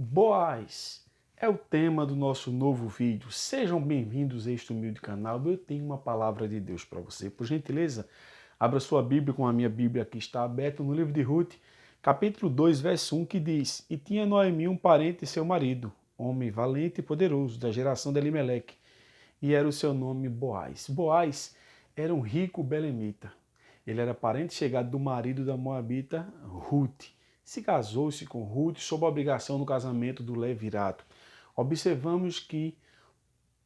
Boaz é o tema do nosso novo vídeo. Sejam bem-vindos a este humilde canal. Eu tenho uma palavra de Deus para você. Por gentileza, abra sua Bíblia, com a minha Bíblia aqui está aberta no livro de Ruth, capítulo 2, verso 1, que diz: E tinha Noemi um parente, seu marido, homem valente e poderoso, da geração de Elimeleque, e era o seu nome Boaz. Boaz era um rico belemita. Ele era parente chegado do marido da moabita Ruth. Se casou-se com Ruth sob a obrigação no casamento do levirato. Observamos que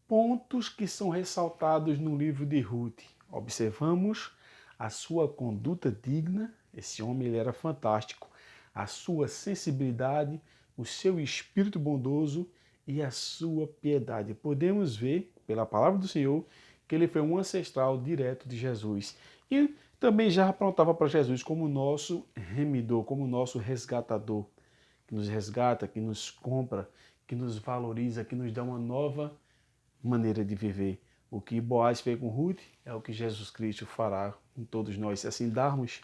pontos que são ressaltados no livro de Ruth. Observamos a sua conduta digna, esse homem ele era fantástico, a sua sensibilidade, o seu espírito bondoso e a sua piedade. Podemos ver, pela palavra do Senhor, que ele foi um ancestral direto de Jesus. E também já apontava para Jesus como nosso remidor, como nosso resgatador, que nos resgata, que nos compra, que nos valoriza, que nos dá uma nova maneira de viver. O que Boaz fez com Ruth é o que Jesus Cristo fará com todos nós, se assim darmos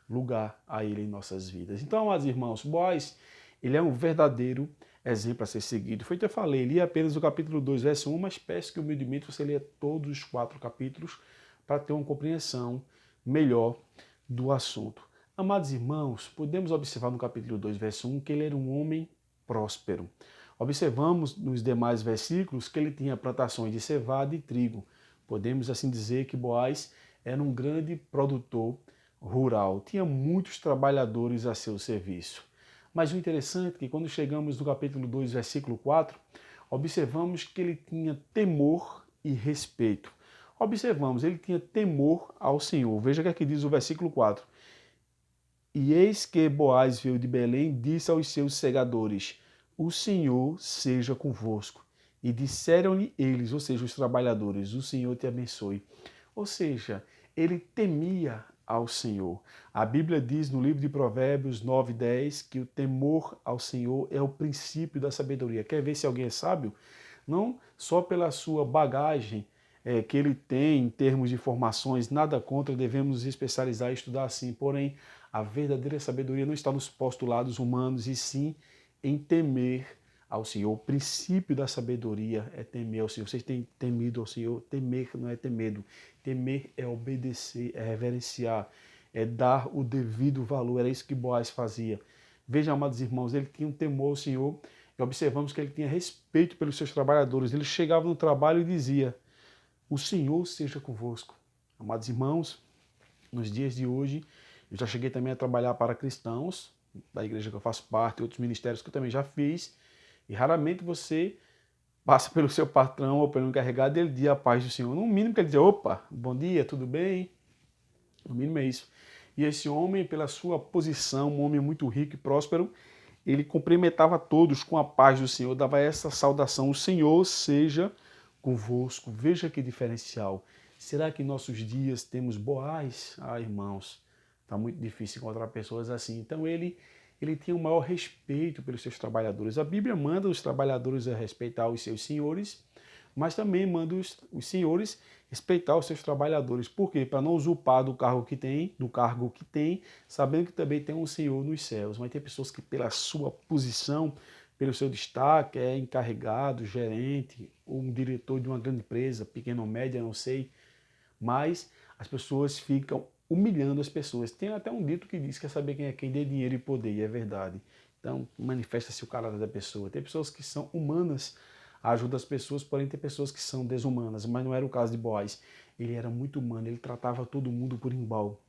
lugar a Ele em nossas vidas. Então, amados irmãos, Boaz, ele é um verdadeiro exemplo a ser seguido. Foi o que eu falei, li apenas o capítulo 2, verso 1, mas peço que humildemente você leia todos os 4 capítulos para ter uma compreensão melhor do assunto. Amados irmãos, podemos observar no capítulo 2, verso 1, que ele era um homem próspero. Observamos nos demais versículos que ele tinha plantações de cevada e trigo. Podemos assim dizer que Boaz era um grande produtor rural, tinha muitos trabalhadores a seu serviço. Mas o interessante é que quando chegamos no capítulo 2, versículo 4, observamos que ele tinha temor e respeito. Observamos, ele tinha temor ao Senhor. Veja o que aqui diz o versículo 4. E eis que Boaz veio de Belém, disse aos seus segadores: O Senhor seja convosco. E disseram-lhe eles, ou seja, os trabalhadores: O Senhor te abençoe. Ou seja, ele temia ao Senhor. A Bíblia diz no livro de Provérbios 9:10 que o temor ao Senhor é o princípio da sabedoria. Quer ver se alguém é sábio? Não só pela sua bagagem que ele tem em termos de formações, nada contra, devemos nos especializar e estudar assim. Porém, a verdadeira sabedoria não está nos postulados humanos, e sim em temer ao Senhor. O princípio da sabedoria é temer ao Senhor. Vocês têm temido ao Senhor? Temer não é ter medo. Temer é obedecer, é reverenciar, é dar o devido valor. Era isso que Boaz fazia. Veja, amados irmãos, ele tinha um temor ao Senhor e observamos que ele tinha respeito pelos seus trabalhadores. Ele chegava no trabalho e dizia: O Senhor seja convosco. Amados irmãos, nos dias de hoje, eu já cheguei também a trabalhar para cristãos, da igreja que eu faço parte, outros ministérios que eu também já fiz, e raramente você passa pelo seu patrão ou pelo encarregado e ele diz a paz do Senhor. No mínimo que ele diz: opa, bom dia, tudo bem? No mínimo é isso. E esse homem, pela sua posição, um homem muito rico e próspero, ele cumprimentava todos com a paz do Senhor, dava essa saudação: o Senhor seja convosco. Veja que diferencial. Será que em nossos dias temos Boaz? Ah, irmãos, está muito difícil encontrar pessoas assim. Então ele tinha o maior respeito pelos seus trabalhadores. A Bíblia manda os trabalhadores a respeitar os seus senhores, mas também manda os senhores respeitar os seus trabalhadores. Por quê? Para não usurpar do cargo que tem, sabendo que também tem um Senhor nos céus. Mas tem pessoas que, pela sua posição, pelo seu destaque, é encarregado, gerente, ou um diretor de uma grande empresa, pequena ou média, não sei, mas as pessoas ficam humilhando as pessoas. Tem até um dito que diz que é saber quem é quem, dê dinheiro e poder, e é verdade. Então, manifesta-se o caráter da pessoa. Tem pessoas que são humanas, ajudam as pessoas, porém tem pessoas que são desumanas, mas não era o caso de Boaz. Ele era muito humano, ele tratava todo mundo por igual.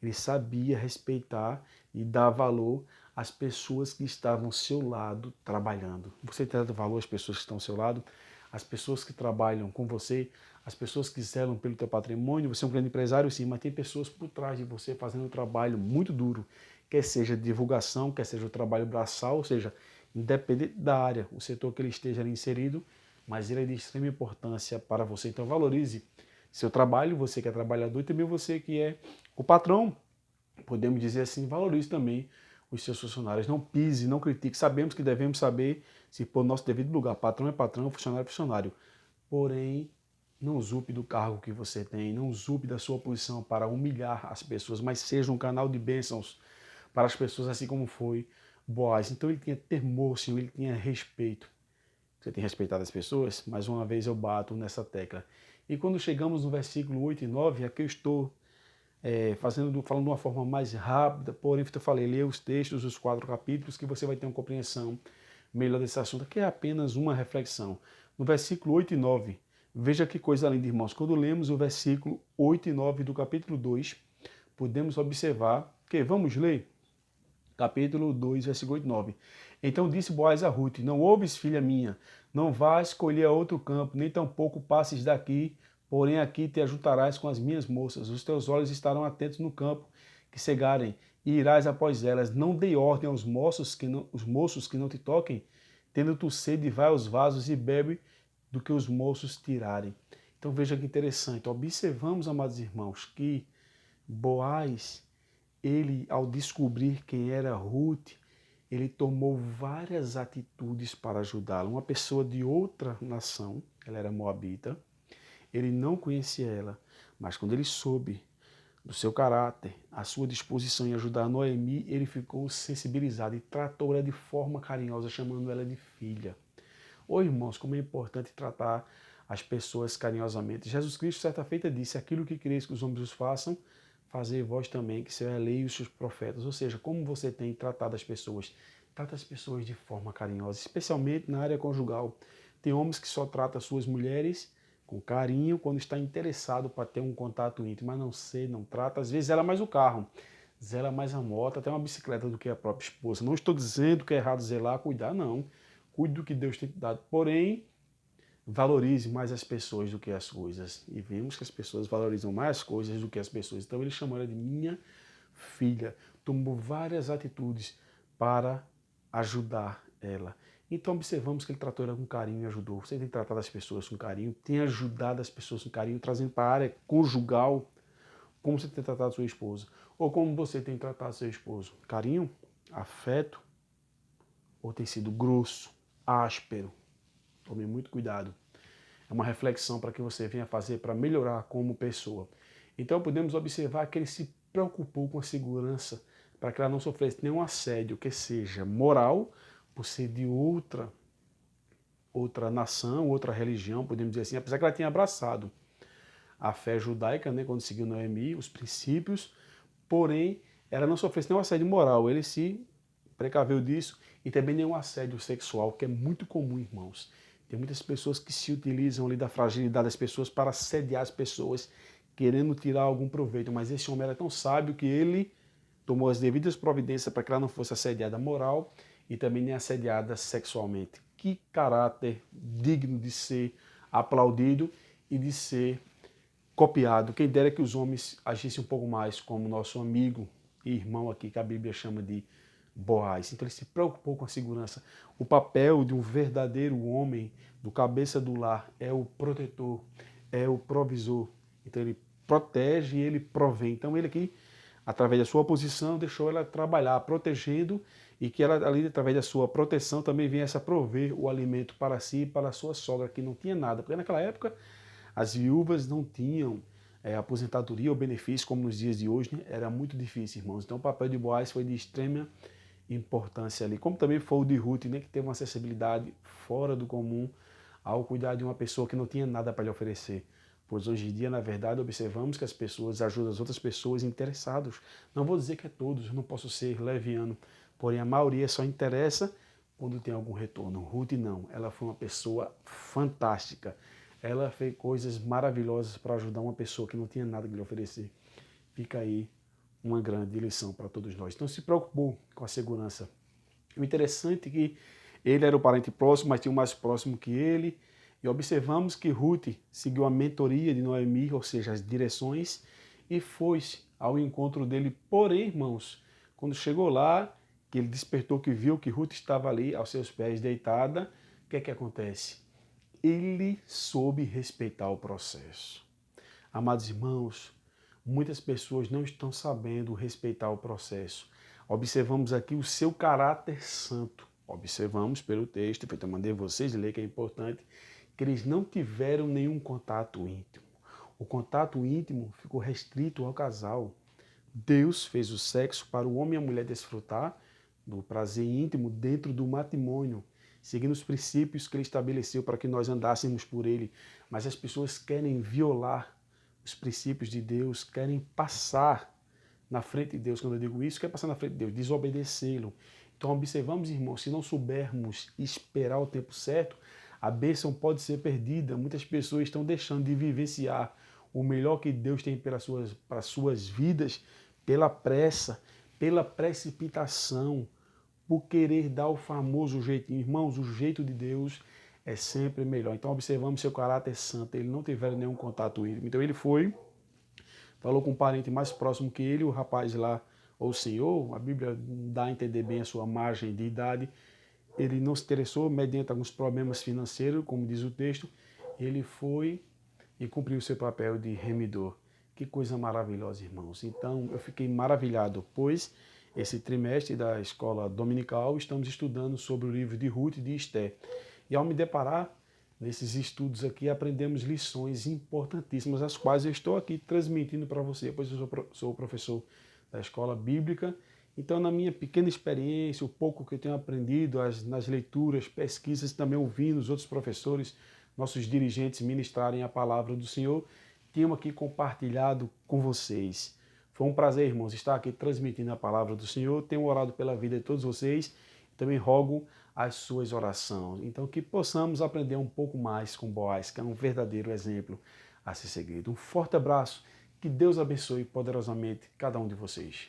Ele sabia respeitar e dar valor às pessoas que estavam ao seu lado trabalhando. Você trata valor às pessoas que estão ao seu lado, as pessoas que trabalham com você, as pessoas que zelam pelo teu patrimônio. Você é um grande empresário, sim, mas tem pessoas por trás de você fazendo um trabalho muito duro, quer seja divulgação, quer seja o trabalho braçal, ou seja, independente da área, o setor que ele esteja ali inserido, mas ele é de extrema importância para você. Então valorize seu trabalho, você que é trabalhador, e também você que é o patrão, podemos dizer assim, valorize também os seus funcionários. Não pise, não critique. Sabemos que devemos saber se pôr no nosso devido lugar. Patrão é patrão, funcionário é funcionário. Porém, não usurpe do cargo que você tem, não usurpe da sua posição para humilhar as pessoas, mas seja um canal de bênçãos para as pessoas, assim como foi Boaz. Então ele tinha temor, Senhor, ele tinha respeito. Você tem respeitado as pessoas? Mais uma vez eu bato nessa tecla. E quando chegamos no versículo 8 e 9, aqui eu estou falando de uma forma mais rápida, porém eu falei, leia os textos, os 4 capítulos, que você vai ter uma compreensão melhor desse assunto, que é apenas uma reflexão. No versículo 8 e 9, veja que coisa linda, irmãos. Quando lemos o versículo 8 e 9 do capítulo 2, podemos observar que, vamos ler, capítulo 2, versículo 8 e 9. Então disse Boaz a Ruth, não ouves, filha minha, não vás escolher outro campo, nem tampouco passes daqui, porém aqui te ajuntarás com as minhas moças, os teus olhos estarão atentos no campo que cegarem, e irás após elas. Não dei ordem aos moços que não te toquem, tendo tu sede, vai aos vasos e bebe do que os moços tirarem. Então veja que interessante, observamos, amados irmãos, que Boaz, ele, ao descobrir quem era Ruth, ele tomou várias atitudes para ajudá-la. Uma pessoa de outra nação, ela era moabita, ele não conhecia ela, mas quando ele soube do seu caráter, a sua disposição em ajudar Noemi, ele ficou sensibilizado e tratou ela de forma carinhosa, chamando ela de filha. Ô irmãos, como é importante tratar as pessoas carinhosamente. Jesus Cristo, certa feita, disse, aquilo que quereis que os homens os façam, fazei vós também, que isso é a lei e os seus profetas. Ou seja, como você tem tratado as pessoas? Trata as pessoas de forma carinhosa, especialmente na área conjugal. Tem homens que só tratam as suas mulheres com carinho quando está interessado para ter um contato íntimo, mas não trata. Às vezes zela mais o carro, zela mais a moto, até uma bicicleta do que a própria esposa. Não estou dizendo que é errado zelar, cuidar, não. Cuide do que Deus tem te dado. Porém, valorize mais as pessoas do que as coisas. E vemos que as pessoas valorizam mais as coisas do que as pessoas. Então ele chamou ela de minha filha. Tomou várias atitudes para ajudar ela. Então observamos que ele tratou ela com carinho e ajudou. Você tem tratado as pessoas com carinho, tem ajudado as pessoas com carinho, trazendo para a área conjugal como você tem tratado sua esposa. Ou como você tem tratado seu esposo. Carinho, afeto, ou tem sido grosso, áspero. Tome muito cuidado. É uma reflexão para que você venha fazer para melhorar como pessoa. Então podemos observar que ele se preocupou com a segurança para que ela não sofresse nenhum assédio, que seja moral, por ser de outra nação, outra religião, podemos dizer assim, apesar que ela tinha abraçado a fé judaica, né, quando seguiu Noemi, os princípios, porém ela não sofresse nenhum assédio moral. Ele se precaveu disso e também nenhum assédio sexual, que é muito comum, irmãos. Tem muitas pessoas que se utilizam ali da fragilidade das pessoas para assediar as pessoas, querendo tirar algum proveito. Mas esse homem era tão sábio que ele tomou as devidas providências para que ela não fosse assediada moral e também nem assediada sexualmente. Que caráter digno de ser aplaudido e de ser copiado. Quem dera que os homens agissem um pouco mais como nosso amigo e irmão aqui, que a Bíblia chama de Boaz. Então ele se preocupou com a segurança. O papel de um verdadeiro homem, do cabeça do lar, é o protetor, é o provisor. Então ele protege e ele provém. Então ele aqui, através da sua posição, deixou ela trabalhar, protegendo, e que ela ali, através da sua proteção, também viesse a prover o alimento para si e para a sua sogra, que não tinha nada. Porque naquela época as viúvas não tinham aposentadoria ou benefício, como nos dias de hoje, né? Era muito difícil, irmãos. Então o papel de Boaz foi de extrema importância ali, como também foi o de Ruth, né, que teve uma acessibilidade fora do comum ao cuidar de uma pessoa que não tinha nada para lhe oferecer. Pois hoje em dia, na verdade, observamos que as pessoas ajudam as outras pessoas interessados. Não vou dizer que é todos, eu não posso ser leviano, porém a maioria só interessa quando tem algum retorno. Ruth não, ela foi uma pessoa fantástica. Ela fez coisas maravilhosas para ajudar uma pessoa que não tinha nada para lhe oferecer. Fica aí uma grande lição para todos nós. Então se preocupou com a segurança. O interessante é que ele era o parente próximo, mas tinha um mais próximo que ele. E observamos que Ruth seguiu a mentoria de Noemi, ou seja, as direções, e foi ao encontro dele. Porém, irmãos, quando chegou lá, que ele despertou, que viu que Ruth estava ali aos seus pés deitada, o que é que acontece? Ele soube respeitar o processo. Amados irmãos, muitas pessoas não estão sabendo respeitar o processo. Observamos aqui o seu caráter santo. Observamos pelo texto, eu mandei vocês ler, que é importante, que eles não tiveram nenhum contato íntimo. O contato íntimo ficou restrito ao casal. Deus fez o sexo para o homem e a mulher desfrutar do prazer íntimo dentro do matrimônio, seguindo os princípios que ele estabeleceu para que nós andássemos por ele. Mas as pessoas querem violar os princípios de Deus, querem passar na frente de Deus. Quando eu digo isso, quer passar na frente de Deus, desobedecê-lo. Então observamos, irmãos, se não soubermos esperar o tempo certo, a bênção pode ser perdida. Muitas pessoas estão deixando de vivenciar o melhor que Deus tem para as suas vidas pela pressa, pela precipitação, por querer dar o famoso jeitinho. Irmãos, o jeito de Deus é sempre melhor. Então observamos seu caráter santo. Ele não tiveram nenhum contato íntimo. Então ele foi, falou com um parente mais próximo que ele, o rapaz lá, ou o senhor, a Bíblia dá a entender bem a sua margem de idade. Ele não se interessou mediante alguns problemas financeiros, como diz o texto. Ele foi e cumpriu o seu papel de remidor. Que coisa maravilhosa, irmãos. Então, eu fiquei maravilhado, pois esse trimestre da escola dominical estamos estudando sobre o livro de Ruth e de Esté. E ao me deparar nesses estudos aqui, aprendemos lições importantíssimas, as quais eu estou aqui transmitindo para você, pois eu sou professor da escola bíblica. Então, na minha pequena experiência, o pouco que eu tenho aprendido, nas leituras, pesquisas, também ouvindo os outros professores, nossos dirigentes ministrarem a palavra do Senhor, tenho aqui compartilhado com vocês. Foi um prazer, irmãos, estar aqui transmitindo a palavra do Senhor. Tenho orado pela vida de todos vocês. Também rogo as suas orações. Então, que possamos aprender um pouco mais com Boaz, que é um verdadeiro exemplo a ser seguido. Um forte abraço. Que Deus abençoe poderosamente cada um de vocês.